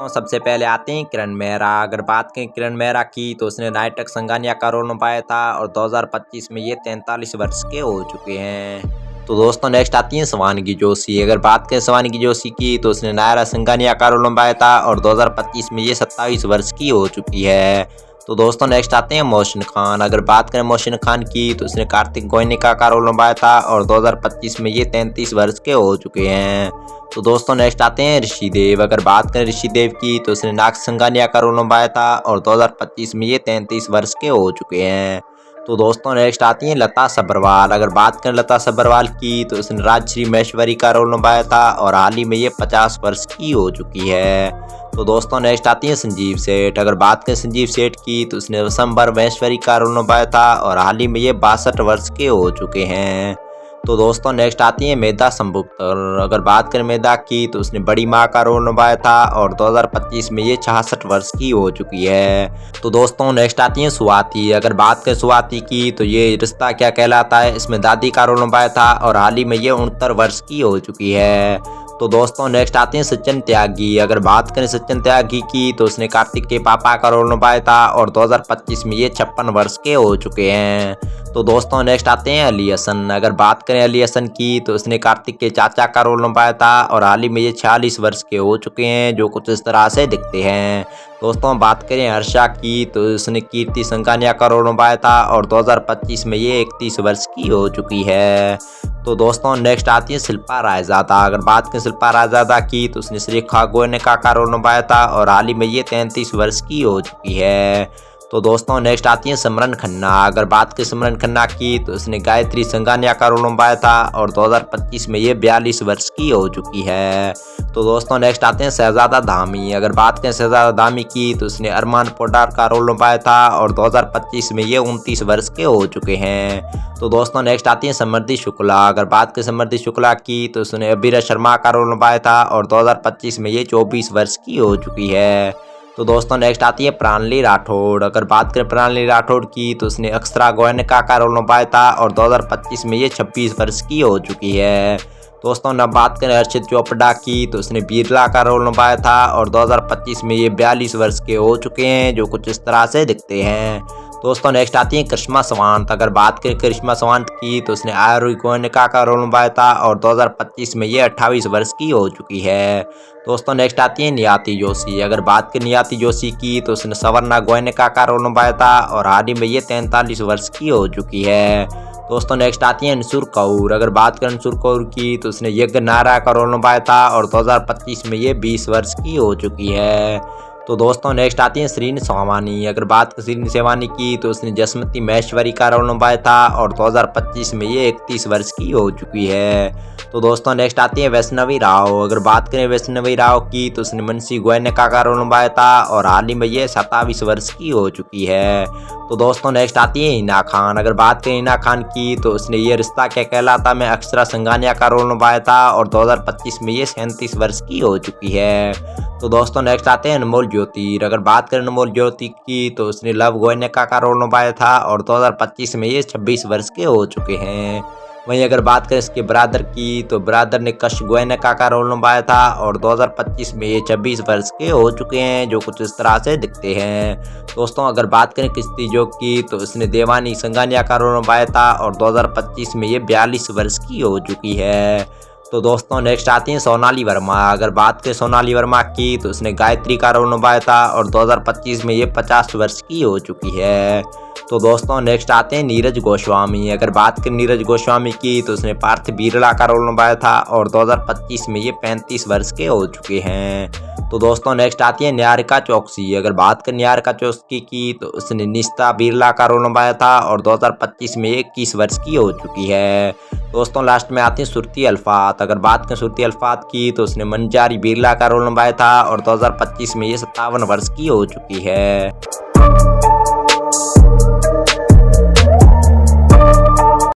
दोस्तों सबसे पहले आते हैं किरण मेहरा। अगर बात करें किरण मेहरा की तो उसने नाइटक संगानिया का रोल निभाया था और 2025 में ये 43 वर्ष के हो चुके हैं। तो दोस्तों नेक्स्ट आती है शिवानगी जोशी। अगर बात करें शिवानगी जोशी की तो उसने नायरा संगानिया का रोल निभाया था और 2025 में ये 27 वर्ष की हो चुकी है। तो दोस्तों नेक्स्ट आते हैं मोहसिन खान। अगर बात करें मोहसिन खान की तो उसने कार्तिक गोयनिका का रोल निभाया था और 2025 में ये 33 वर्ष के हो चुके हैं। तो दोस्तों नेक्स्ट आते हैं ऋषि देव। अगर बात करें ऋषि देव की तो उसने नाग संगानिया का रोल निभाया था और 2025 में ये 33 वर्ष के हो चुके हैं। तो दोस्तों नेक्स्ट आती हैं लता सब्रवाल। अगर बात करें लता सब्रवाल की तो उसने राजश्री महेश्वरी का रोल निभाया था और हाल ही में ये 50 वर्ष की हो चुकी है। तो दोस्तों नेक्स्ट आती है संजीव सेठ। अगर बात करें संजीव सेठ की तो उसने वसंबर महेश्वरी का रोल निभाया था और हाल ही में ये 62 वर्ष के हो चुके हैं। तो दोस्तों नेक्स्ट आती है मेधा संभुक्तर। अगर बात करें मेधा की तो उसने बड़ी माँ का रोल निभाया था और 2025 में ये 66 वर्ष की हो चुकी है। तो दोस्तों नेक्स्ट आती है स्वाति। अगर बात करें स्वाति की तो ये रिश्ता क्या कहलाता है इसमें दादी का रोल निभाया था और हाल ही में ये 69 वर्ष की हो चुकी है। तो दोस्तों नेक्स्ट आते हैं सचिन त्यागी। अगर बात करें सचिन त्यागी की तो उसने कार्तिक के पापा का रोल निभाया था और 2025 में ये 56 वर्ष के हो चुके हैं। तो दोस्तों नेक्स्ट आते हैं अली हसन। अगर बात करें अली हसन की तो उसने कार्तिक के चाचा का रोल निभाया था और हाल ही में ये 46 वर्ष के हो चुके हैं, जो कुछ इस तरह से दिखते हैं। दोस्तों बात करें हर्षा की तो उसने कीर्ति संगानिया का रोल निभाया था और 2025 में ये 31 वर्ष की हो चुकी है। तो दोस्तों नेक्स्ट आती है शिल्पा रायजादा। अगर बात करें शिल्पा रायजादा की तो उसने श्रेखा गोयनका का रोल निभाया था और हाल ही में ये 33 वर्ष की हो चुकी है। तो दोस्तों नेक्स्ट आती है सिमरन खन्ना। अगर बात करें सिमरन खन्ना की तो उसने गायत्री संगानिया का रोल निभाया था और 2025 में ये 42 वर्ष की हो चुकी है। तो दोस्तों नेक्स्ट आते हैं शहजादा धामी। अगर बात करें शहजादा धामी की तो उसने अरमान पोडार का रोल निभाया था और 2025 में ये 29 वर्ष के हो चुके हैं। तो दोस्तों नेक्स्ट आती है समृद्धि शुक्ला। अगर बात करें समृद्धि शुक्ला की तो उसने अभिरज शर्मा का रोल निभाया था और 2025 में ये 24 वर्ष की हो चुकी है। तो दोस्तों नेक्स्ट आती है प्राणली राठौड़। अगर बात करें प्राणली राठौड़ की तो उसने अक्षरा गोयनका का रोल निभाया था और 2025 में ये 26 वर्ष की हो चुकी है। दोस्तों अब बात करें हर्षित चोपड़ा की तो उसने बिरला का रोल निभाया था और 2025 में ये 42 वर्ष के हो चुके हैं, जो कुछ इस तरह से दिखते हैं। दोस्तों नेक्स्ट आती है करिश्मा स्वांत। अगर बात करें करिश्मा स्वांत की तो उसने आरुई गोयनका का रोल निभाया था और 2025 में ये 28 वर्ष की हो चुकी है। दोस्तों नेक्स्ट आती है नियति जोशी। अगर बात करें नियति जोशी की तो उसने सवर्णा गोयनका का रोल निभाया था और हाल ही में ये 43 वर्ष की हो चुकी है। दोस्तों नेक्स्ट आती है अंशुर कौर। अगर बात करें अंशुर कौर की तो उसने यज्ञ नारा का रोल निभाया था और 2025 में ये 20 वर्ष की हो चुकी है। तो दोस्तों नेक्स्ट आती है श्रीन सेवानी। अगर बात करें श्रीन सेवानी की तो उसने जसमती महेश्वरी का रोल निभाया था और 2025 में ये 31 वर्ष की हो चुकी है। तो दोस्तों नेक्स्ट आती है वैष्णवी राव। अगर बात करें वैष्णवी राव की तो उसने मुंशी गोयनका का रोल निभाया था और हाल ही में ये 27 वर्ष की हो चुकी है। तो दोस्तों नेक्स्ट आती है हिना खान। अगर बात करें हिना खान की तो उसने ये रिश्ता क्या कहलाता में अक्षरा संगानिया का रोल निभाया था और 2025 में ये 37 वर्ष की हो चुकी है। तो दोस्तों नेक्स्ट आते हैं अनमोल ज्योति। अगर बात करें अनमोल ज्योति की तो उसने लव गोयनका का रोल निभाया था और 2025 में ये 26 वर्ष के हो चुके हैं। वहीं अगर बात करें इसके ब्रादर की तो ब्रादर ने कश गोयनका का रोल निभाया था और 2025 में ये 26 वर्ष के हो चुके हैं, जो कुछ इस तरह से दिखते हैं। दोस्तों अगर बात करें किस्ती जोग की तो उसने देवानी संगानिया का रोल निभाया था और 2025 में ये 42 वर्ष की हो चुकी है। तो दोस्तों नेक्स्ट आती है सोनाली वर्मा। अगर बात करें सोनाली वर्मा की तो उसने गायत्री का रोल निभाया था और 2025 में ये 50 वर्ष की हो चुकी है। तो दोस्तों नेक्स्ट आते हैं नीरज गोस्वामी। अगर बात करें नीरज गोस्वामी की तो उसने पार्थ बिरला का रोल निभाया था और 2025 में ये 35 वर्ष के हो चुके हैं। तो दोस्तों नेक्स्ट आती है निहारिका चौकसी। अगर बात करें निहारिका चौकसी की तो उसने निस्ता बिरला का रोल निभाया था और 2025 में 21 वर्ष की हो चुकी है। दोस्तों लास्ट में आती है सुरती अल्फात। अगर बात करें सुरती अल्फात की तो उसने मंजारी बिरला का रोल निभाया था और 2025 में ये 57 वर्ष की हो चुकी है।